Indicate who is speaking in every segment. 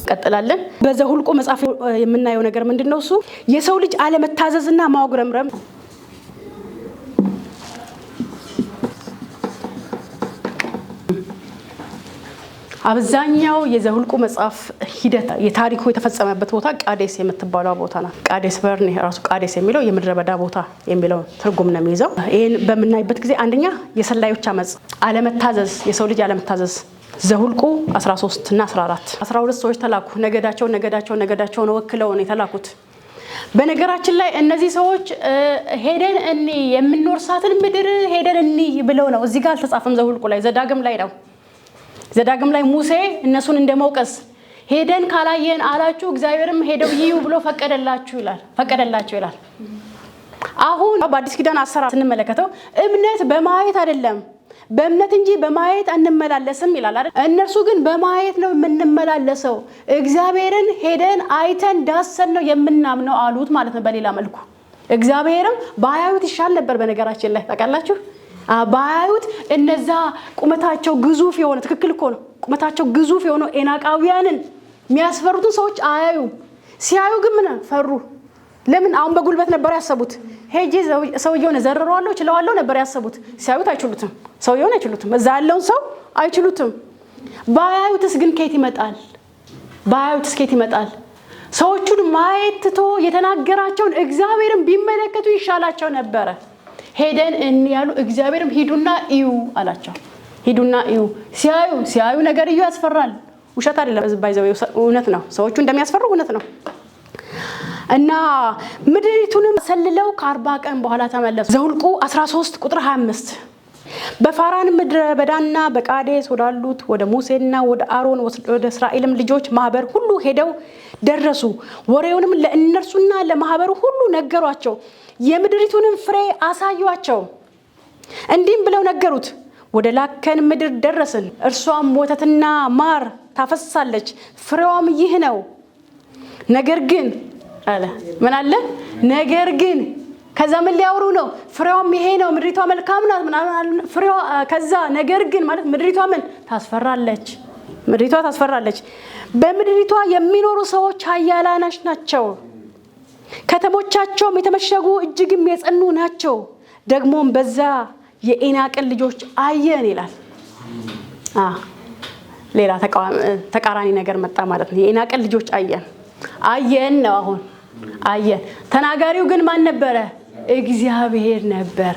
Speaker 1: ቀጥላለን በዘሁልቁ መጽሐፍ የምናየው ነገር ምንድነው እሱ የሰው ልጅ አለመታዘዝና ማውግረምረም አብዛኛው የዘሁልቁ መጽሐፍ ሂደት የታሪኩ የተፈጸመበት ቦታ ቃዴስ የምትባለው ቦታ ነው ቃዴስ በርኔ ራሱ ቃዴስ የሚለው የምድረ በዳ ቦታ የሚለው ትርጉም ነው የሚይዘው ይሄን በመናይበት ጊዜ አንደኛ የሰላዮች አመጽ አለመታዘዝ የሰው ልጅ አለመታዘዝ ዘሁልቁ 13 እና 14 12 ሰዎች ተላኩ ነገዳቸውን ወክለው ነው የተላኩት በነገራችን ላይ እነዚህ ሰዎች ሄደን እኒ የምንወርሳትን ምድር ሄደን እኒ ብለው ነው እዚህ ጋር አልተጻፈም ዘሁልቁ ላይ ዘዳግም ላይ ሙሴ እነሱን እንደመውቀስ ሄደን ካላየን አላችሁ እግዚአብሔርም ሄደው ይዩ ብሎ ፈቀደላችሁ ይላል አሁን በአዲስ ኪዳን አሰራር ስንመለከተው እምነት በማየት አይደለም በእምነት እንጂ በማየት አንመላለስም ይላል አይደል እነሱ ግን በማየት ነው የምንመላለሰው እግዚአብሔርን ሄደን አይተን ዳሰን ነው የምናምነው አሉት ማለት ነው በሌላ መልኩ እግዚአብሔርም ባያዩት ይሻል ነበር በነገራችን ላይ ታውቃላችሁ ባያዩት እነዛ ቁመታቸው ግዙፍ የሆነ ትክክል እኮ ነው ቁመታቸው ግዙፍ የሆነ ኤናቃውያንን የሚያስፈሩትን ሰዎች አያዩ ሲያዩ ግን ምን ፈሩ ለምን አሁን በጉልበት ነበር ያሰቡት ሄጂ ሰውየውን ዘርረዋለሁ ችለዋለሁ ነበር ያሰቡት ሲያዩት አይችሉትም ሰውየውን አይችሉትም እዛ ያለውን ሰው አይችሉትም ባያዩትስ ግን ከየት ይመጣል ሰዎቹን ማየት ትቶ የተናገራቸውን እግዚአብሔርን ቢመለከቱ ይሻላቸው ነበር ሄደን እንያሉ እግዚአብሔርም ሂዱና እዩ አላቸው ሂዱና እዩ ሲያዩ ነገር እዩ ያስፈራል ውሸት አይደለም ባይዘው እውነት ነው ሰዎቹ እንደሚያስፈሩ እውነት ነው እና ምድሪቱንም ሰልለው ከ40 ቀን በኋላ ተመለሱ ዘሁልቁ 13 ቁጥር 25 በፋራን ምድረ በዳና በቃዴስ ወዳሉት ወደ ሙሴና ወደ አሮን ወደ እስራኤልም ልጆች ማህበር ሁሉ ሄደው ደረሱ ወሬውንም ለእነርሱና ለማህበሩ ሁሉ ነገሯቸው የምድሪቱንም ፍሬ አሳዩአቸው እንዲም ብለው ነገሩት ወደ ላከን ምድር ደረስን እርሷም ወተትና ማር ታፈሳለች ፍሬዋም ይህ ነው ነገር ግን ከዛ ምን ሊያወሩ ነው ፍሬዋም ይሄ ነው ምድሪቷ መልካም ናት ፍሬዋ ከዛ ነገር ግን ማለት ምድሪቷ ታስፈራለች በምድሪቷ የሚኖሩ ሰዎች ኃያላኖች ናቸው ከተሞቻቸውም የተመሸጉ እጅግም የጸኑ ናቸው ደግሞም በዛ የኤናቅን ልጆች አየን ይላል ሌላ ተቃራኒ ነገር መጣ ማለት ነው የኤናቅን ልጆች አየን ነው አሁን አየን ተናጋሪው ግን ማን ነበረ እግዚአብሔር ነበር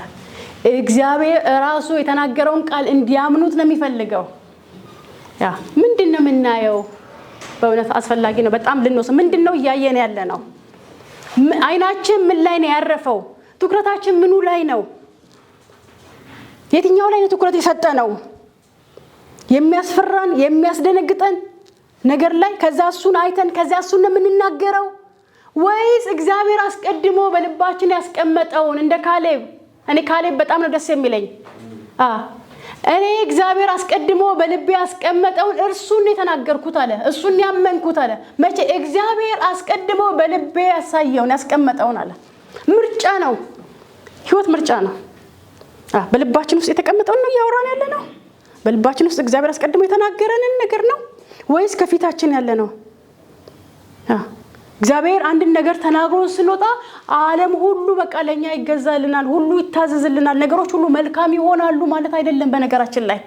Speaker 1: እግዚአብሔር ራሱ የተናገረውን ቃል እንዲያምኑት ነው የሚፈልገው ምንድነው የምናየው በእውነት አስፈላጊ ነው በጣም ልንወስ ምንድነው ያየን ያለ ነው አይናችን ምን ላይ ነው ያረፈው ትኩረታችን ምኑ ላይ ነው የትኛው ላይ ነው ትኩረት የሰጠነው የሚያስፈራን የሚያስደነግጠን ነገር ላይ ከዛ እሱን አይተን ከዛ እሱን ነው የምንናገረው ወይስ እግዚአብሔር አስቀድሞ በልባችን ያስቀመጠውን እንደ ካሌብ በጣም ነው ደስ የሚለኝ እኔ እግዚአብሔር አስቀድሞ በልቤ ያስቀመጠውን እርሱን የተናገርኩት አለ እሱን ያመንኩት አለ መቼ እግዚአብሔር አስቀድሞ በልቤ ያሳየውን ያስቀመጠውን አለ ምርጫ ነው ህይወት ምርጫ ነው በልባችን ውስጥ የተቀመጠውን ነው ያወራን ያለ ነው በልባችን ውስጥ እግዚአብሔር አስቀድሞ የተናገረንን ነገር ነው ወይስ ከፊታችን ያለ ነው እግዚአብሔር አንድ ነገር ተናግሮ ስለወጣ ዓለም ሁሉ በቃ ለኛ ይገዛልናል ሁሉ ይታዘዝልናል ነገሮች ሁሉ መልካም ይሆናሉ ማለት አይደለም በነገራችን ላይ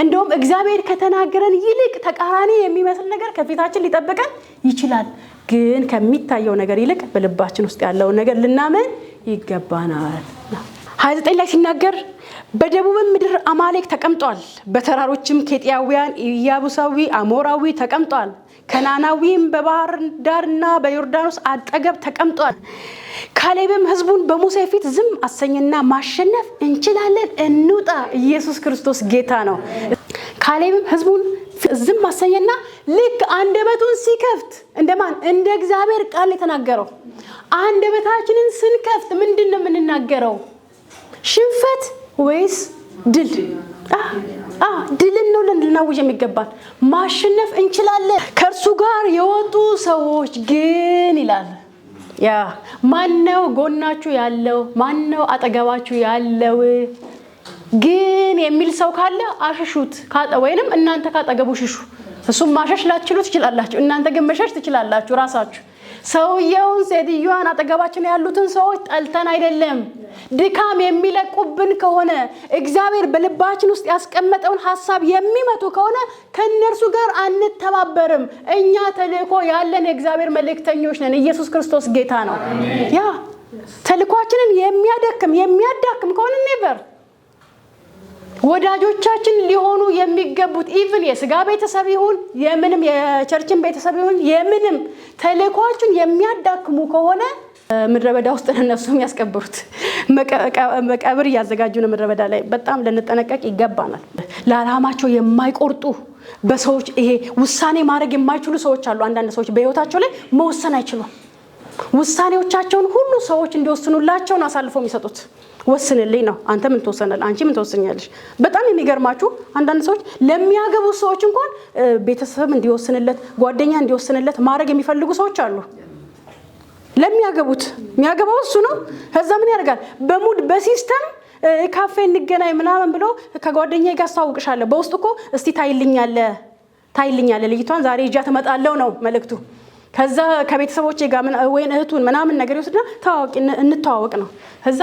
Speaker 1: እንደውም እግዚአብሔር ከተናገረን ይልቅ ተቃራኒ የሚመስል ነገር ከፊታችን ሊጠብቀን ይችላል ግን ከሚታየው ነገር ይልቅ በልባችን ውስጥ ያለው ነገር ልናመን ይገባናል 29 ላይ ሲናገር በደቡብ ምድር አማሌክ ተቀምጧል በተራሮችም ኬጢያውያን ኢያቡሳዊ አሞራዊ ተቀምጧል ከናናዊም በባህር ዳርና በዮርዳኖስ አጠገብ ተቀምጧል ካሌብም ህዝቡን በሙሴ ፊት ዝም አሰኝና ማሸነፍ እንችላለን እንውጣ ኢየሱስ ክርስቶስ ጌታ ነው ካሌብም ህዝቡን ዝም አሰኝና ልክ አንደበቱን ሲከፍት እንደማን እንደ እግዚአብሔር ቃል የተናገረው አንደበታችንን ስንከፍት ምንድነው የምንናገረው ሽንፈት ወይስ ድል ድልን ነው ልናውጅ የሚገባል ማሸነፍ እንችላለን ከርሱ ጋር የወጡ ሰዎች ግን ይላል ማነው ጎናችሁ ያለው ማነው አጠገባችሁ ያለው ግን የሚል ሰው ካለ አሽሹት ወይንም እናንተ ካጠገቡ ሽሹ እሱም ማሸሽ ላትችሉ ትችላላችሁ። እናንተ ግን መሸሽ ትችላላችሁ ራሳችሁ። ሰውየውን ሴትዮዋን አጠገባችን ያሉትን ሰዎች ጠልተን አይደለም። ድካም የሚለቁብን ከሆነ እግዚአብሔር በልባችን ውስጥ ያስቀመጠውን ሐሳብ የሚመቱ ከሆነ ከነርሱ ጋር አንተባበርም። እኛ ተልእኮ ያለን የእግዚአብሔር መልእክተኞች ነን። ኢየሱስ ክርስቶስ ጌታ ነው። ያ ተልእኮአችንን የሚያዳክም ከሆነ ኔቨር ወዳጆቻችን ሊሆኑ የሚገቡት ኢቭን የሥጋ ቤተሰብ ይሁን የምንም የቸርችን ቤተሰብ ይሁን የምንም ተልእኮአችን የሚያዳክሙ ከሆነ ምድረ በዳ ውስጥ እነሱ የሚያስቀብሩት መቃብር እያዘጋጁ ነው። ምድረ በዳ ላይ በጣም ልንጠነቀቅ ይገባናል። ለዓላማቸው የማይቆርጡ በሰዎች ይሄ ውሳኔ ማድረግ የማይችሉ ሰዎች አሉ። አንዳንድ ሰዎች በህይወታቸው ላይ መወሰን አይችሉም። ውሳኔዎቻቸውን ሁሉ ሰዎች እንዲወስኑላቸው አሳልፈው የሚሰጡት። ወስንልኝ ነው። አንተ ምን ተወሰናል? አንቺ ምን ተወሰኛለሽ? በጣም የሚገርማችሁ አንዳንድ ሰዎች ለሚያገቡ ሰዎች እንኳን ቤተሰብ እንዲወስንለት ጓደኛ እንዲወስንለት ማድረግ የሚፈልጉ ሰዎች አሉ። ለሚያገቡት የሚያገባው እሱ ነው። ከዛ ምን ያደርጋል? በሙድ በሲስተም ካፌ እንገናኝ ምናምን ብሎ ከጓደኛዬ ጋር አስተዋውቅሻለሁ። በውስጥ እኮ እስቲ ታይልኛለ ልጅቷን ዛሬ ይዣ ተመጣለው ነው መልእክቱ። ከዛ ከቤተሰቦቼ ጋር ወይን እህቱን ምናምን ነገር ይወስድና እንተዋወቅ ነው። ከዛ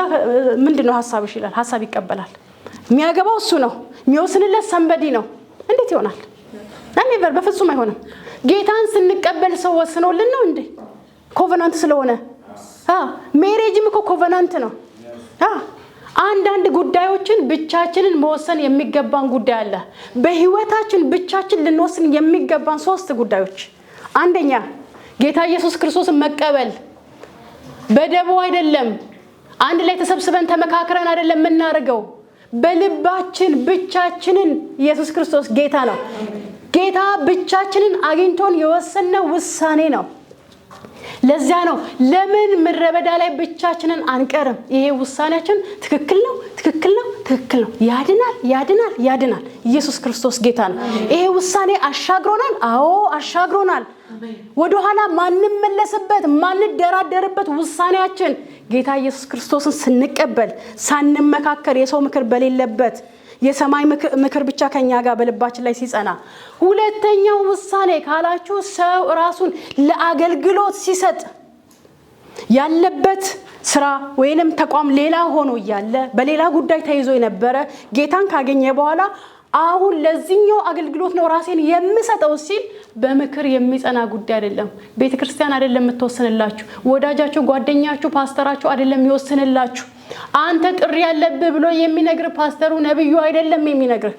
Speaker 1: ምንድነው ሐሳብሽ ይላል። ሐሳብ ይቀበላል። የሚያገባው እሱ ነው። የሚወስንለት ሰንበዲ ነው። እንዴት ይሆናል? ነበር በፍጹም አይሆንም። ጌታን ስንቀበል ሰው ወስኖልን ነው እንዴ? ኮቨናንት ስለሆነ ሜሬጅም እኮ ኮቨናንት ነው። አንዳንድ ጉዳዮችን ብቻችንን መወሰን የሚገባን ጉዳይ አለ። በህይወታችን ብቻችን ልንወስን የሚገባን 3 ጉዳዮች። አንደኛ ጌታ ኢየሱስ ክርስቶስን መቀበል። በደቦ አይደለም፣ አንድ ላይ ተሰብስበን ተመካክረን አይደለም የምናደርገው። በልባችን ብቻችንን ኢየሱስ ክርስቶስ ጌታ ነው። ጌታ ብቻችንን አግኝቶን የወሰነው ውሳኔ ነው። ለዚያ ነው ለምን ምድረ በዳ ላይ ብቻችንን አንቀርም? ይሄ ውሳኔያችን ትክክል ነው። ያድናል። ኢየሱስ ክርስቶስ ጌታ ነው። ይሄ ውሳኔ አሻግሮናል። አዎ አሻግሮናል። ወደ ኋላ ማንመለስበት ማንደራደርበት ውሳኔያችን ጌታ ኢየሱስ ክርስቶስን ስንቀበል ሳንመካከር የሰው ምክር በሌለበት የሰማይ ምክር ብቻ ከኛ ጋር በልባችን ላይ ሲጸና። ሁለተኛው ውሳኔ ካላችሁ ሰው ራሱን ለአገልግሎት ሲሰጥ ያለበት ስራ ወይንም ተቋም ሌላ ሆኖ ያለ በሌላ ጉዳይ ተይዞ የነበረ ጌታን ካገኘ በኋላ አሁን ለዚህኛው አገልግሎት ነው ራሴን የምሰጠው ሲል በምክር የሚጸና ጉዳይ አይደለም። ቤተክርስቲያን አይደለም የምትወስንላችሁ፣ ወዳጃችሁ፣ ጓደኛችሁ፣ ፓስተራችሁ አይደለም የሚወስንላችሁ። አንተ ጥሪ ያለብህ ብሎ የሚነግር ፓስተሩ ነብዩ አይደለም የሚነግር።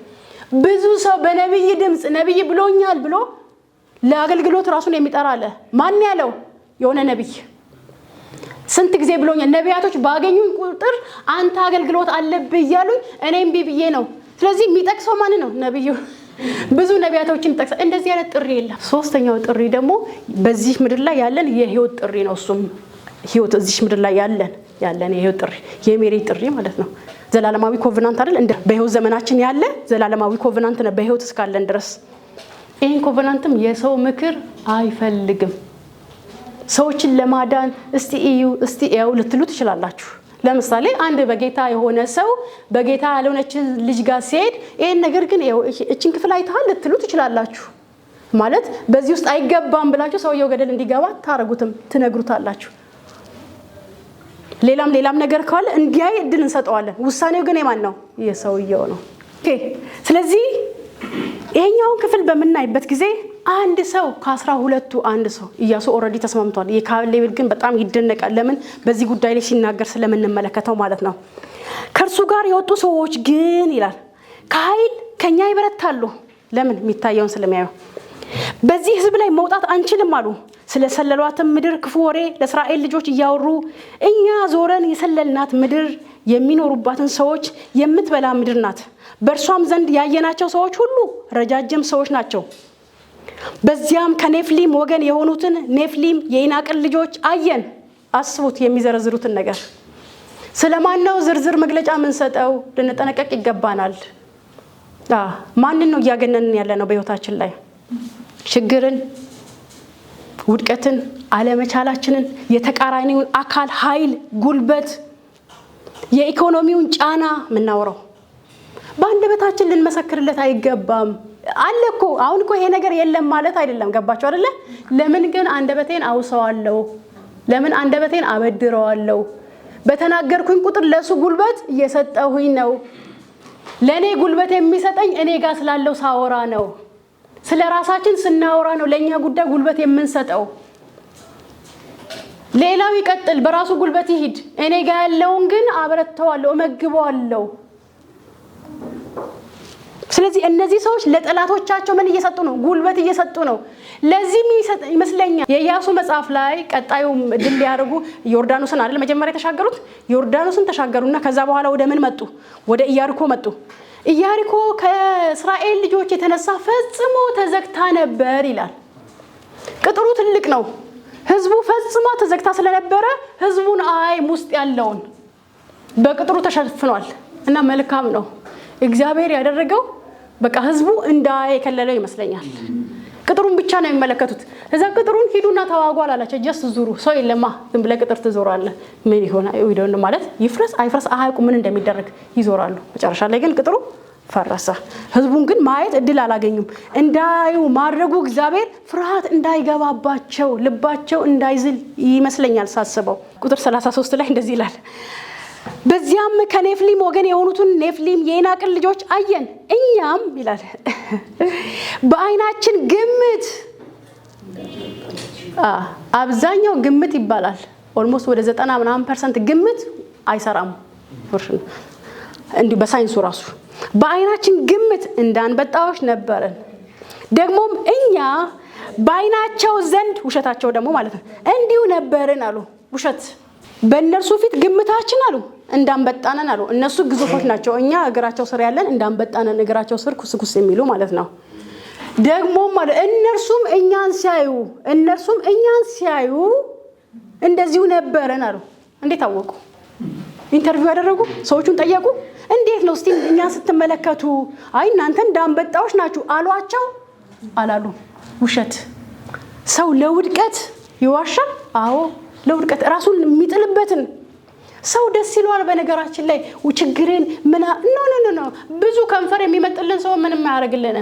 Speaker 1: ብዙ ሰው በነብይ ድምጽ ነብይ ብሎኛል ብሎ ለአገልግሎት ራሱን የሚጠራ አለ። ማን ያለው? የሆነ ነብይ ስንት ጊዜ ብሎኛል። ነቢያቶች ባገኙኝ ቁጥር አንተ አገልግሎት አለብህ እያሉኝ እኔም ቢብዬ ነው። ስለዚህ የሚጠቅሰው ማን ነው? ነብዩ። ብዙ ነቢያቶችን ጠቅሰው እንደዚህ ያለ ጥሪ የለም። ሶስተኛው ጥሪ ደግሞ በዚህ ምድር ላይ ያለን የህይወት ጥሪ ነው። እሱም ህይወት እዚህ ምድር ላይ ያለን የህይወት ጥሪ የሜሬጅ ጥሪ ማለት ነው። ዘላለማዊ ኮቨናንት አይደል? እንደ በህይወት ዘመናችን ያለ ዘላለማዊ ኮቨናንት ነው በህይወት እስካለን ድረስ። ይሄን ኮቨናንትም የሰው ምክር አይፈልግም። ሰዎችን ለማዳን እስቲ እዩ ልትሉ ትችላላችሁ። ለምሳሌ አንድ በጌታ የሆነ ሰው በጌታ ያልሆነችን ልጅ ጋር ሲሄድ ይሄን ነገር ግን እቺን ክፍል አይተሃል ልትሉ ትችላላችሁ። ማለት በዚህ ውስጥ አይገባም ብላችሁ ሰውየው ገደል እንዲገባ ታረጉትም ትነግሩታላችሁ። ሌላም ነገር ካለ እንዲያይ እድል እንሰጠዋለን። ውሳኔው ግን የማን ነው? የሰውየው ነው። ኦኬ። ስለዚህ ይሄኛውን ክፍል በመናይበት ጊዜ አንድ ሰው ከ12ቱ አንድ ሰው ኢያሱ ኦሬዲ ተስማምቷል። የካሌብ ግን በጣም ይደነቃል። ለምን? በዚህ ጉዳይ ላይ ሲናገር ስለምንመለከተው ማለት ነው። ከርሱ ጋር የወጡ ሰዎች ግን ይላል ከኃይል ከኛ ይበረታሉ። ለምን? የሚታየውን ስለሚያዩ። በዚህ ህዝብ ላይ መውጣት አንችልም አሉ። ስለሰለሏትም ምድር ክፉ ወሬ ለእስራኤል ልጆች እያወሩ እኛ ዞረን የሰለልናት ምድር የሚኖሩባትን ሰዎች የምትበላ ምድር ናት። በእርሷም ዘንድ ያየናቸው ሰዎች ሁሉ ረጃጅም ሰዎች ናቸው። በዚያም ከኔፍሊም ወገን የሆኑትን ኔፍሊም የኢናቅን ልጆች አየን። አስቡት የሚዘረዝሩትን ነገር። ስለማን ነው ዝርዝር መግለጫ ምን ሰጠው? ልንጠነቀቅ ይገባናል። ማንን ነው እያገነንን ያለ ነው? በህይወታችን ላይ ችግርን፣ ውድቀትን፣ አለመቻላችንን፣ የተቃራኒውን አካል ኃይል፣ ጉልበት፣ የኢኮኖሚውን ጫና ምናወራው በአንደበታችን ልንመሰክርለት አይገባም አለኮ አሁን እኮ ይሄ ነገር የለም ማለት አይደለም ገባችሁ አይደለ ለምን ግን አንደበቴን አውሰዋለሁ ለምን አንደበቴን አበድረዋለሁ በተናገርኩኝ ቁጥር ለሱ ጉልበት እየሰጠሁኝ ነው ለኔ ጉልበት የሚሰጠኝ እኔ ጋር ስላለው ሳወራ ነው ስለራሳችን ስናወራ ነው ለኛ ጉዳይ ጉልበት የምንሰጠው ሌላው ይቀጥል በራሱ ጉልበት ይሄድ እኔ ጋር ያለውን ግን አበረታዋለሁ እመግበዋለሁ ስለዚህ እነዚህ ሰዎች ለጠላቶቻቸው ምን እየሰጡ ነው ጉልበት እየሰጡ ነው ለዚህ ይመስለኛል የኢያሱ መጽሐፍ ላይ ቀጣዩም ድል ያርጉ ዮርዳኖስን አይደል መጀመሪያ ተሻገሩት ዮርዳኖስን ተሻገሩና ከዛ በኋላ ወደ ምን መጡ ወደ ኢያሪኮ መጡ ኢያሪኮ ከእስራኤል ልጆች የተነሳ ፈጽሞ ተዘግታ ነበር ይላል ቅጥሩ ትልቅ ነው ህዝቡ ፈጽሞ ተዘግታ ስለነበረ ህዝቡን ውስጥ ያለውን በቅጥሩ ተሸፍኗል እና መልካም ነው እግዚአብሔር ያደረገው በቃ ህዝቡ እንዳይከለለው ይመስለኛል ቅጥሩን ብቻ ነው የሚመለከቱት እዛ ቅጥሩን ሂዱና ተዋጉ አላላቸው ጀስት ዙሩ ሰው የለማ ዝም ብለ ቅጥር ትዞራለህ ምን ይሆና ይዶን ማለት ይፍረስ አይፍረስ አያውቁ ምን እንደሚደረግ ይዞራሉ መጨረሻ ላይ ግን ቅጥሩ ፈረሰ ህዝቡን ግን ማየት እድል አላገኙም እንዳዩ ማድረጉ እግዚአብሔር ፍርሃት እንዳይገባባቸው ልባቸው እንዳይዝል ይመስለኛል ሳስበው ቁጥር 33 ላይ እንደዚህ ይላል በዚያም ከኔፍሊም ወገን የሆኑትን ኔፍሊም የዔናቅን ልጆች አየን እኛም ይላል በአይናችን ግምት አብዛኛው ግምት ይባላል ኦልሞስት ወደ 90% ግምት አይሰራም ወርሽን እንዲ በሳይንሱ ራሱ በአይናችን ግምት እንዳንበጣዎች ነበርን ደግሞም እኛ በአይናቸው ዘንድ ውሸታቸው ደግሞ ማለት ነው እንዲሁ ነበርን አሉ ውሸት በእነርሱ ፊት ግምታችን አሉ እንዳንበጣነን አሉ እነሱ ግዙፎች ናቸው እኛ እግራቸው ስር ያለን እንዳንበጣነን እግራቸው ስር ኩስኩስ የሚሉ ማለት ነው ደግሞ ማለት እነርሱም እኛን ሲያዩ እንደዚሁ ነበርን አሉ እንዴት አወቁ ኢንተርቪው ያደረጉ ሰዎቹን ጠየቁ እንዴት ነው እስቲ እኛ ስትመለከቱ አይ እናንተ እንዳንበጣዎች ናችሁ አሏቸው አላሉ ውሸት ሰው ለውድቀት ይዋሻል አዎ ለውድቀት ራሱን የሚጥልበትን ሰው ደስ ይሏል በነገራችን ላይ ችግርን ምና ኖ ብዙ ከንፈር የሚመጥልን ሰው ምንም ያያረግልነ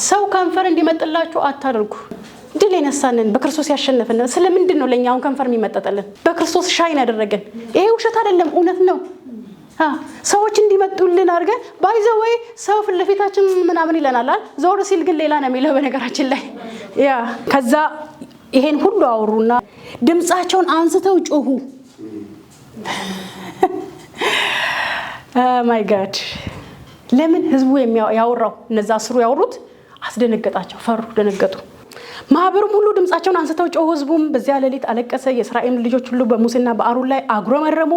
Speaker 1: ሰው ከንፈር እንዲመጥላችሁ አታድርጉ ድል የነሳንን በክርስቶስ ያሸነፈን ስለምንድን ነው ለኛው ከንፈር የሚመጣጠልን በክርስቶስ ሻይን ያደረገን ይሄ ውሸት አይደለም እውነት ነው ሰዎች እንዲመጡልን አድርገ ባይዘወይ ሰው ፍለፊታችን ምናምን ይለናል ዞር ሲል ግን ሌላ ነው የሚለው በነገራችን ላይ ያ ከዛ ይሄን ሁሉ አወሩና ድምጻቸውን አንስተው ጮሁ ማይ ጋድ ለምን ህዝቡ ያወራው እነዛ አስሩ ያወሩት አስደነገጣቸው ፈሩ ደነገጡ ማህበሩም ሁሉ ድምጻቸውን አንስተው ጮሁ ህዝቡም በዚያ ሌሊት አለቀሰ የእስራኤል ልጆች ሁሉ በሙሴና በአሮን ላይ አጉረመረሙ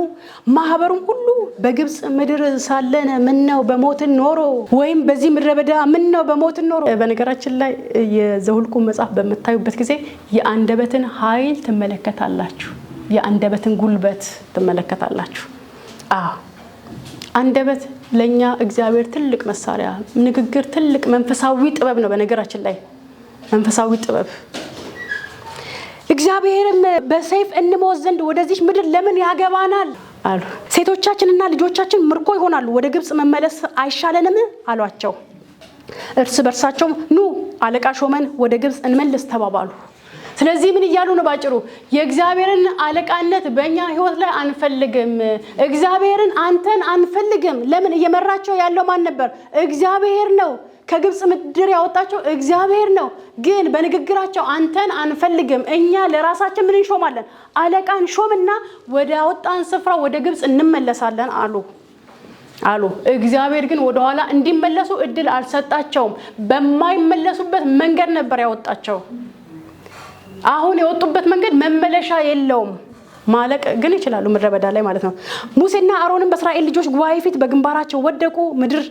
Speaker 1: ማህበሩም ሁሉ በግብጽ ምድር ሳለን ምን ነው በሞትን ኖሮ ወይም በዚህ ምድረ በዳ ምን ነው በሞትን ኖሮ በነገራችን ላይ የዘሁልቁ መጽሐፍ በመታዩበት ጊዜ የአንደበትን ኃይል ተመለከታላችሁ የአንደበትን ጉልበት ተመለከታላችሁ አንደበት ለኛ እግዚአብሔር ትልቅ መሳሪያ ንግግር ትልቅ መንፈሳዊ ጥበብ ነው በነገራችን ላይ መንፈሳዊ ጥበብ እግዚአብሔርም በሰይፍ እንሞት ዘንድ ወደዚህ ምድር ለምን ያገባናል አሉ ሴቶቻችንና ልጆቻችን ምርኮ ይሆናሉ ወደ ግብጽ መመለስ አይሻለንም አሏቸው እርስ በርሳቸው ኑ አለቃ ሾመን ወደ ግብጽ እንመለስ ተባባሉ ስለዚህ ምን ይያሉ ነው ባጭሩ የእግዚአብሔርን አለቃነት በእኛ ህይወት ላይ አንፈልግም እግዚአብሔርን አንተን አንፈልግም ለምን እየመራቸው ያለው ማን ነበር እግዚአብሔር ነው ከግብጽ ምድር ያወጣቸው እግዚአብሔር ነው ግን በንግግራቸው አንተን አንፈልግም እኛ ለራሳችን ምን እንሾማለን አለቃን ሾምና ወደ አወጣን ስፍራ ወደ ግብጽ እንመለሳለን አሉ እግዚአብሔር ግን ወደ ኋላ እንዲመለሱ እድል አልሰጣቸውም በማይመለሱበት መንገድ ነበር ያወጣቸው አሁን የወጡበት መንገድ መመለሻ የለውም ማለቅ ግን ይችላሉ ምድረ በዳ ላይ ማለት ነው ሙሴና አሮንም በእስራኤል ልጆች ጉባኤ ፊት በግንባራቸው ወደቁ ምድር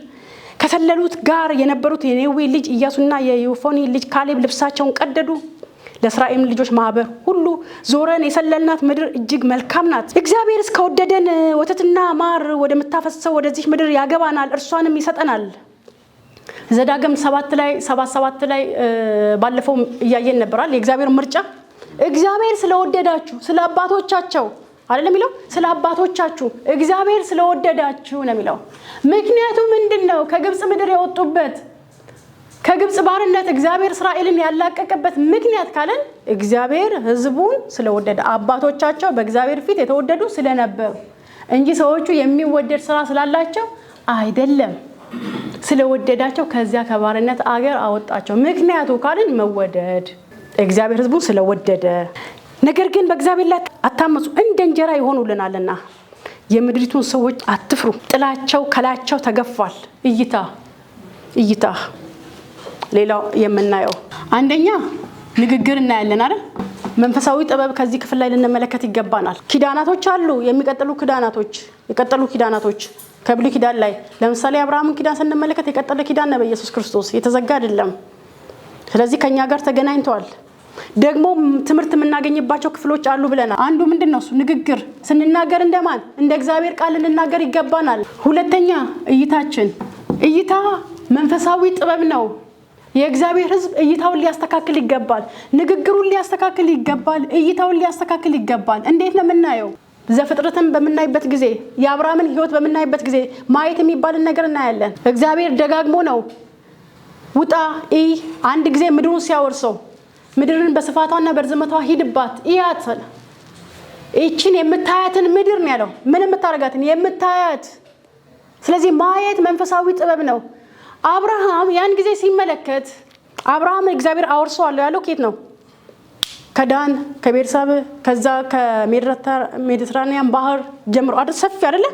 Speaker 1: ከሰለሉት ጋር የነበሩት የኔዌ ልጅ ኢያሱና የዮፎኒ ልጅ ካሌብ ልብሳቸውን ቀደዱ ለእስራኤል ልጆች ማህበር ሁሉ ዞረን የሰለልናት ምድር እጅግ መልካም ናት እግዚአብሔር እስከወደደን ወተትና ማር ወደምታፈሰው ወደዚህ ምድር ያገባናል እርሷንም ይሰጠናል ዘዳግም 7 ላይ ባለፈው ያያየን ነበርአል የእግዚአብሔር ምርጫ እግዚአብሔር ስለወደዳችሁ ስለ አባቶቻቸው አይደለም የሚለው ስለ አባቶቻችሁ እግዚአብሔር ስለወደዳችሁ ነው የሚለው። ምክንያቱም ምንድነው? ከግብጽ ምድር የወጡበት ከግብጽ ባርነት እግዚአብሔር እስራኤልን ያላቀቀበት ምክንያት ካለን እግዚአብሔር ሕዝቡን ስለወደደ አባቶቻቸው በእግዚአብሔር ፊት የተወደዱ ስለነበሩ እንጂ ሰዎቹ የሚወደድ ስራ ስላላቸው አይደለም። ስለወደዳቸው ከዚያ ከባርነት አገር አወጣቸው። ምክንያቱ ካለን መወደድ እግዚአብሔር ሕዝቡን ስለወደደ። ነገር ግን በእግዚአብሔር ላይ አታመፁ እንደ እንጀራ ይሆኑልናልና የምድሪቱን ሰዎች አትፍሩ። ጥላቸው ከላያቸው ተገፏል። እይታ ሌላው የምናየው አንደኛ ንግግር እናያለን አይደል? መንፈሳዊ ጥበብ ከዚህ ክፍል ላይ ልንመለከት ይገባናል። ኪዳናቶች አሉ፣ የቀጠሉ ኪዳናቶች ከብሉይ ኪዳን ላይ ለምሳሌ አብርሃምን ኪዳን ስንመለከት የቀጠለ ኪዳን ነው በኢየሱስ ክርስቶስ፣ የተዘጋ አይደለም። ስለዚህ ከኛ ጋር ተገናኝተዋል። ደግሞ ትምህርት የምናገኝባቸው ክፍሎች አሉ ብለናል። አንዱ ምንድነው? እሱ ንግግር ስንናገር እንደማን እንደ እግዚአብሔር ቃል ልንናገር ይገባናል። ሁለተኛ እይታ መንፈሳዊ ጥበብ ነው። የእግዚአብሔር ሕዝብ እይታውን ሊያስተካክል ይገባል። ንግግሩን ሊያስተካክል ይገባል። እይታውን ሊያስተካክል ይገባል። እንዴት ነው የምናየው? ዘፍጥረትን በምናይበት ጊዜ የአብርሃምን ሕይወት በምናይበት ጊዜ ማየት የሚባልን ነገር እናያለን። እግዚአብሔር ደጋግሞ ነው ውጣ አንድ ጊዜ ምድሩን ሲያወርሰው ምድርን በስፋቷና በርዝመቷ ሂድባት እያት እቺን የምታያትን ምድር ነው ያለው። ምን የምታረጋትን የምታያት። ስለዚህ ማየት መንፈሳዊ ጥበብ ነው። አብርሃም ያን ጊዜ ሲመለከት አብርሃም እግዚአብሔር አወርሰዋለሁ ያለው ከየት ነው? ከዳን ከቤርሳብ ከዛ ከሜዲትራኒያን ባህር ጀምሮ አይደል? ሰፊ አይደለ?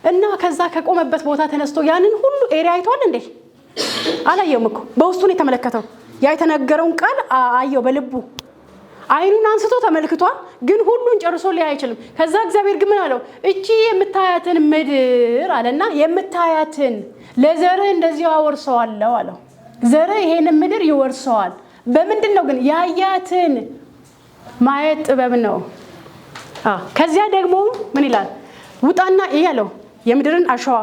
Speaker 1: እና ከዛ ከቆመበት ቦታ ተነስቶ ያንን ሁሉ ኤሪያ አይቷል እንዴ? አላየውም እኮ በውስጡ ነው የተመለከተው። ያ የተነገረውን ቃል አየው በልቡ። አይኑን አንስቶ ተመልክቷል፣ ግን ሁሉን ጨርሶ ሊያይ አይችልም። ከዛ እግዚአብሔር ግን ምን አለው? እቺ የምታያትን ምድር አለና የምታያትን ለዘርህ እንደዚህ አወርሰዋለሁ አለው። ዘርህ ይሄንን ምድር ይወርሰዋል። በምንድን ነው ግን? ያያትን ማየት ጥበብ ነው። ከዚያ ደግሞ ምን ይላል? ውጣና ያለው የምድርን አሸዋ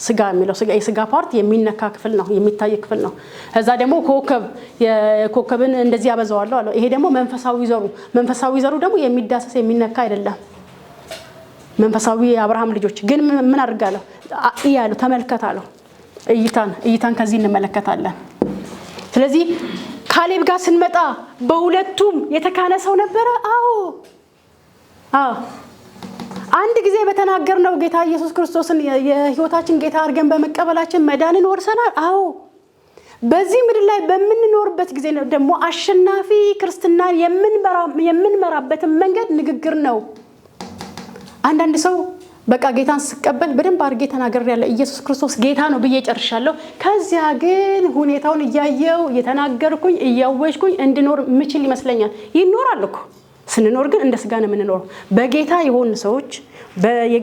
Speaker 1: ስጋ የሚለው የስጋ ፓርት የሚነካ ክፍል ነው፣ የሚታይ ክፍል ነው። ከዛ ደግሞ ኮከብን እንደዚህ ያበዛዋለሁ አለው። ይሄ ደግሞ መንፈሳዊ ዘሩ ደግሞ የሚዳሰስ የሚነካ አይደለም። መንፈሳዊ የአብርሃም ልጆች ግን ምን አድርጋለሁ ያለው? ተመልከታለሁ። እይታን ከዚህ እንመለከታለን። ስለዚህ ካሌብ ጋር ስንመጣ በሁለቱም የተካነ ሰው ነበረ። አንድ ጊዜ በተናገርነው ጌታ ኢየሱስ ክርስቶስን የሕይወታችን ጌታ አድርገን በመቀበላችን መዳንን ወርሰናል። በዚህ ምድር ላይ በምንኖርበት ጊዜ ደግሞ አሸናፊ ክርስትናን የምንመራበትን መንገድ ንግግር ነው። አንዳንድ ሰው በቃ ጌታን ስቀበል በደንብ አድርጌ ተናግሬያለሁ፣ ኢየሱስ ክርስቶስ ጌታ ነው ብዬ ጨርሻለሁ። ከዚያ ግን ሁኔታውን እያየው እየተናገርኩኝ እያወጅኩኝ እንድኖር ምችል ይመስለኛል። ይኖራል እኮ። ስንኖር ግን እንደ ስጋ ነው የምንኖረው። በጌታ የሆኑ ሰዎች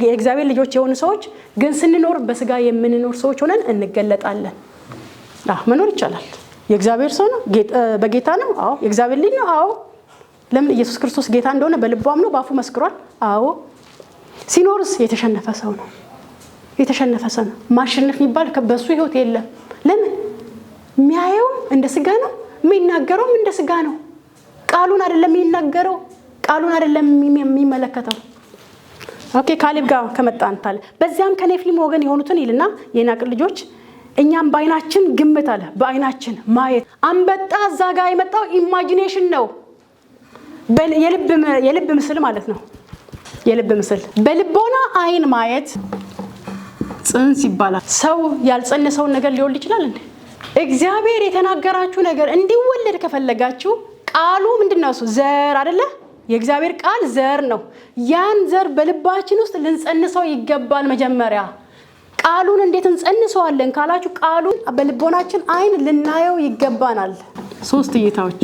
Speaker 1: የእግዚአብሔር ልጆች የሆኑ ሰዎች ግን ስንኖር በስጋ የምንኖር ሰዎች ሆነን እንገለጣለን። መኖር ይቻላል። የእግዚአብሔር ሰው ነው፣ በጌታ ነው። የእግዚአብሔር ልጅ ነው። ለምን? ኢየሱስ ክርስቶስ ጌታ እንደሆነ በልቡ አምኖ በአፉ መስክሯል። ሲኖርስ የተሸነፈ ሰው ነው። ማሸነፍ የሚባል በሱ ህይወት የለም። ለምን? የሚያየውም እንደ ስጋ ነው፣ የሚናገረውም እንደ ስጋ ነው። ቃሉን አይደለም የሚናገረው፣ ቃሉን አይደለም የሚመለከተው። ካሌብ ጋር ከመጣን ታለ በዚያም ከኔፍሊም ወገን የሆኑትን ይልና የናቅር ልጆች እኛም በአይናችን ግምት አለ፣ በአይናችን ማየት። አንበጣ እዛ ጋር የመጣው ኢማጂኔሽን ነው፣ የልብ ምስል ማለት ነው። የልብ ምስል በልቦና አይን ማየት ጽንስ ይባላል። ሰው ያልጸነሰውን ነገር ሊወልድ ይችላል እንዴ? እግዚአብሔር የተናገራችሁ ነገር እንዲወለድ ከፈለጋችሁ ቃሉ ምንድነው? እሱ ዘር አይደለ? የእግዚአብሔር ቃል ዘር ነው። ያን ዘር በልባችን ውስጥ ልንጸንሰው ይገባል። መጀመሪያ ቃሉን እንዴት እንጸንሰዋለን ካላችሁ ቃሉን በልቦናችን አይን ልናየው ይገባናል። 3 እይታዎች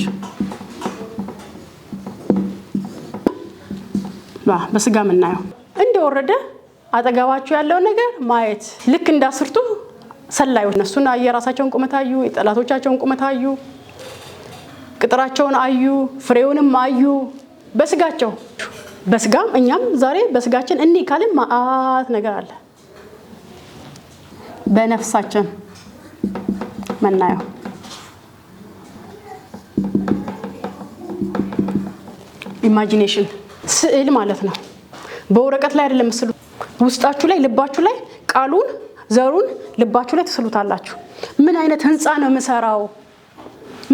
Speaker 1: በስጋ ምናየው እንደወረደ አጠገባቸው ያለው ነገር ማየት። ልክ እንዳስርቱ ሰላዮች እነሱና የራሳቸውን ቁመት አዩ፣ የጠላቶቻቸውን ቁመት አዩ፣ ቅጥራቸውን አዩ፣ ፍሬውንም አዩ። በስጋቸው በስጋም እኛም ዛሬ በስጋችን እንይ ካልን ማአት ነገር አለ። በነፍሳችን መናየው ኢማጂኔሽን ስዕል ማለት ነው። በወረቀት ላይ አይደለም መስሉ ውስጣችሁ ላይ ልባችሁ ላይ ቃሉን ዘሩን ልባችሁ ላይ ተስሉታላችሁ። ምን አይነት ህንጻ ነው መሰራው?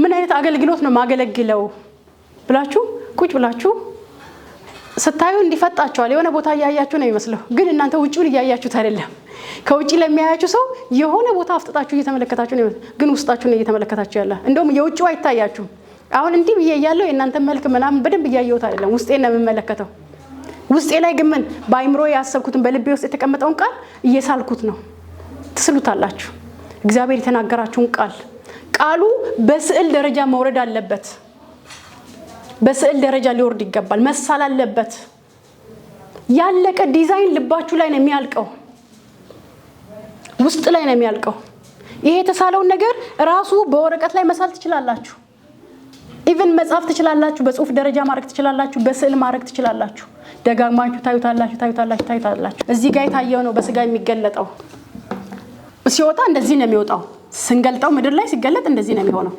Speaker 1: ምን አይነት አገልግሎት ነው ማገለግለው ብላችሁ ቁጭ ብላችሁ ስታዩ እንዲፈጣችኋል። የሆነ ቦታ ያያያችሁ ነው የሚመስለው፣ ግን እናንተ ውጪውን ያያያችሁት አይደለም። ከውጪ ለሚያያችሁ ሰው የሆነ ቦታ አፍጥጣችሁ እየተመለከታችሁ ነው፣ ግን ውስጣችሁን እየተመለከታችሁ ያለ። እንደውም የውጪው አይታያችሁም። አሁን እንዲህ ብዬ ያለው የእናንተ መልክ ምናምን በደንብ እያየሁት አይደለም፣ ውስጤን ነው የምመለከተው። ውስጤ ላይ ግን ምን በአይምሮ ያሰብኩትን በልቤ ውስጥ የተቀመጠውን ቃል እየሳልኩት ነው። ትስሉታላችሁ። እግዚአብሔር የተናገራችሁን ቃሉ በስዕል ደረጃ መውረድ አለበት። በስዕል ደረጃ ሊወርድ ይገባል። መሳል አለበት። ያለቀ ዲዛይን ልባችሁ ላይ ነው የሚያልቀው፣ ውስጥ ላይ ነው የሚያልቀው። ይሄ የተሳለውን ነገር ራሱ በወረቀት ላይ መሳል ትችላላችሁ። ኢቭን መጻፍ ትችላላችሁ። በጽሁፍ ደረጃ ማድረግ ትችላላችሁ። በስዕል ማድረግ ትችላላችሁ። ደጋግማችሁ ታዩታላችሁ። እዚህ ጋር የታየው ነው በስጋ የሚገለጠው። ሲወጣ እንደዚህ ነው የሚወጣው። ስንገልጠው ምድር ላይ ሲገለጥ እንደዚህ ነው የሚሆነው።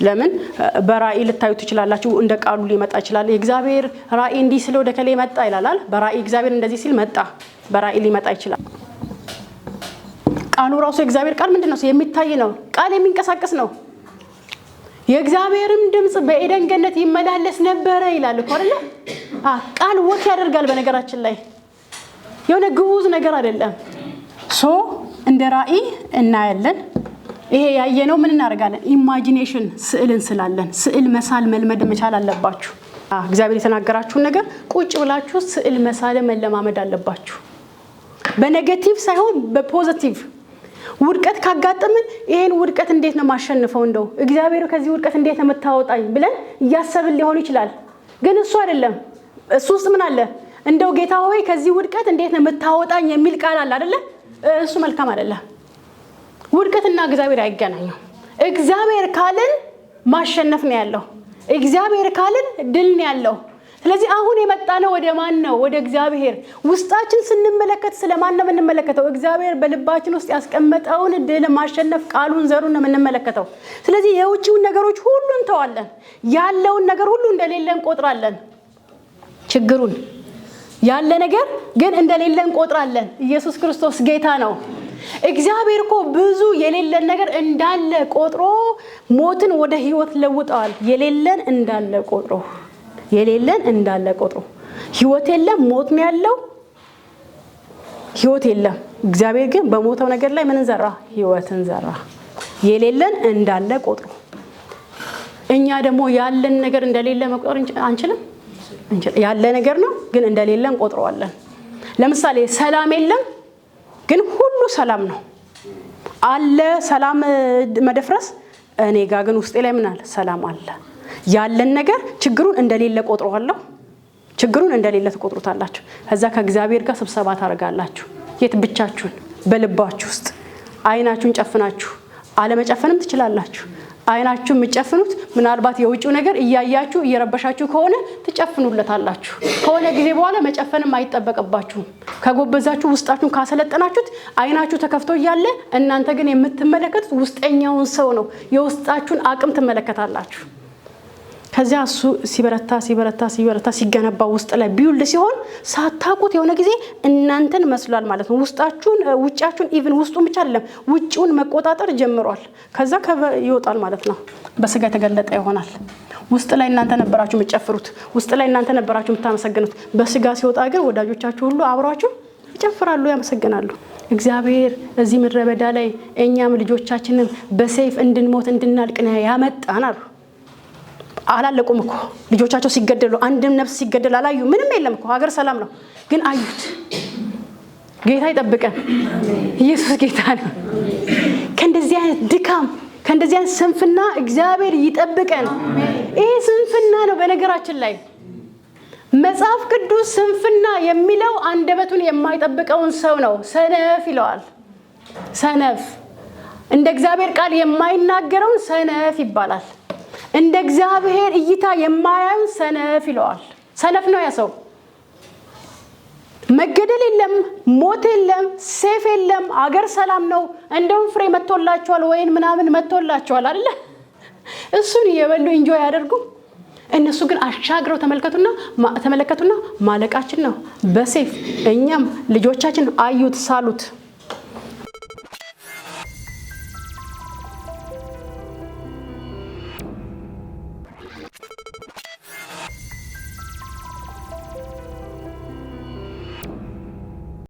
Speaker 1: ለምን በራእይ ልታዩ ትችላላችሁ። እንደ ቃሉ ሊመጣ ይችላል። የእግዚአብሔር ራእይ እንዲህ ስለ ወደ ከሌ መጣ ይላል። በራእይ እግዚአብሔር እንደዚህ ሲል መጣ። በራእይ ሊመጣ ይችላል። ቃሉ ራሱ የእግዚአብሔር ቃል ምንድነው? የሚታይ ነው። ቃል የሚንቀሳቀስ ነው። የእግዚአብሔርም ድምጽ በኤደን ገነት ይመላለስ ነበር ይላል እኮ አይደል? ቃል ወክ ያደርጋል። በነገራችን ላይ የሆነ ግዑዝ ነገር አይደለም። እንደ ራእይ እናያለን። ይሄ ያየነው ምን እናደርጋለን? ኢማጂኔሽን ስዕልን ስላለን ስዕል መሳል መልመድ መቻል አለባችሁ። እግዚአብሔር የተናገራችሁን ነገር ቁጭ ብላችሁ ስዕል መሳል መለማመድ አለባችሁ። በኔጌቲቭ ሳይሆን በፖዚቲቭ። ውድቀት ካጋጠመን ይሄን ውድቀት እንዴት ነው ማሸነፈው? እንደው እግዚአብሔር ከዚህ ውድቀት እንዴት ነው መታወጣኝ ብለን ያሰብን ሊሆን ይችላል። ግን እሱ አይደለም። እሱ ውስጥ ምን አለ? እንደው ጌታ ሆይ ከዚህ ውድቀት እንዴት ነው መታወጣኝ የሚል ቃል አለ አይደለ? እሱ መልካም አይደለም። ውድቀትና እግዚአብሔር አይገናኙም። እግዚአብሔር ካልን ማሸነፍ ነው ያለው። እግዚአብሔር ካልን ድል ነው ያለው። ስለዚህ አሁን የመጣነው ወደ ማን ነው? ወደ እግዚአብሔር። ውስጣችን ስንመለከት ስለማን ነው የምንመለከተው? እግዚአብሔር በልባችን ውስጥ ያስቀመጠውን ድል ማሸነፍ ቃሉን ዘሩን ነው የምንመለከተው። ስለዚህ የውጪውን ነገሮች ሁሉ እንተዋለን። ያለውን ነገር ሁሉ እንደሌለ እንቆጥራለን። ችግሩን ያለ ነገር ግን እንደሌለ እንቆጥራለን። ኢየሱስ ክርስቶስ ጌታ ነው። እግዚአብሔር እኮ ብዙ የሌለን ነገር እንዳለ ቆጥሮ ሞትን ወደ ህይወት ለውጠዋል። የሌለን እንዳለ ቆጥሮ ህይወት የለም፣ ሞት ነው ያለው። ህይወት የለም። እግዚአብሔር ግን በሞተው ነገር ላይ ምን ዘራ? ህይወትን ዘራ። የሌለን እንዳለ ቆጥሮ። እኛ ደግሞ ያለን ነገር እንደሌለ መቁጠር አንችልም። ያለ ነገር ነው ግን እንደሌለን ቆጥረዋለን። ለምሳሌ ሰላም የለም ግን ሁሉ ሰላም ነው አለ። ሰላም መደፍረስ እኔ ጋር ግን ውስጤ ላይ ምን አለ? ሰላም አለ። ያለን ነገር ችግሩን እንደሌለ ቆጥረዋለሁ። ችግሩን እንደሌለ ተቆጥሩታላችሁ። ከዛ ከእግዚአብሔር ጋር ስብሰባ ታደርጋላችሁ። የት ብቻችሁን በልባችሁ ውስጥ አይናችሁን ጨፍናችሁ። አለመጨፈንም ትችላላችሁ። አይናችሁ የምትጨፍኑት ምናልባት የውጪው ነገር እያያችሁ እየረበሻችሁ ከሆነ ትጨፍኑለታላችሁ። ከሆነ ጊዜ በኋላ መጨፈንም አይጠበቅባችሁም። ከጎበዛችሁ ውስጣችሁን ካሰለጠናችሁት አይናችሁ ተከፍቶ እያለ እናንተ ግን የምትመለከቱት ውስጠኛውን ሰው ነው። የውስጣችሁን አቅም ትመለከታላችሁ። ከዚያ እሱ ሲበረታ ሲገነባ ውስጥ ላይ ቢውልድ ሲሆን ሳታውቁት የሆነ ጊዜ እናንተን መስሏል ማለት ነው። ውስጣችሁን ውጫችሁን ኢቭን ውስጡን ብቻ አይደለም ውጪውን መቆጣጠር ጀምሯል። ከዛ ይወጣል ማለት ነው። በስጋ የተገለጠ ይሆናል። ውስጥ ላይ እናንተ ነበራችሁ የምትጨፍሩት፣ ውስጥ ላይ እናንተ ነበራችሁ የምታመሰግኑት። በስጋ ሲወጣ ግን ወዳጆቻችሁ ሁሉ አብሯችሁ ይጨፍራሉ፣ ያመሰግናሉ። እግዚአብሔር እዚህ ምድረ በዳ ላይ እኛም ልጆቻችንን በሰይፍ እንድንሞት እንድናልቅ ነው ያመጣናል። አላለቁም እኮ ልጆቻቸው ሲገደሉ፣ አንድም ነፍስ ሲገደል አላዩ። ምንም የለም እኮ ሀገር ሰላም ነው፣ ግን አዩት። ጌታ ይጠብቀን። ኢየሱስ ጌታ ነው። ከእንደዚህ አይነት ድካም፣ ከእንደዚህ አይነት ስንፍና እግዚአብሔር ይጠብቀን። ይሄ ስንፍና ነው። በነገራችን ላይ መጽሐፍ ቅዱስ ስንፍና የሚለው አንደበቱን የማይጠብቀውን ሰው ነው ሰነፍ ይለዋል። ሰነፍ እንደ እግዚአብሔር ቃል የማይናገረውን ሰነፍ ይባላል። እንደ እግዚአብሔር እይታ የማያዩን ሰነፍ ይለዋል። ሰነፍ ነው ያ ሰው። መገደል የለም፣ ሞት የለም፣ ሰይፍ የለም፣ አገር ሰላም ነው። እንደውም ፍሬ መጥቶላቸዋል ወይን ምናምን መጥቶላቸዋል አይደል? እሱን እየበሉ ኢንጆይ ያደርጉ። እነሱ ግን አሻግረው ተመለከቱና ማለቃችን ነው በሰይፍ እኛም ልጆቻችን አዩት ሳሉት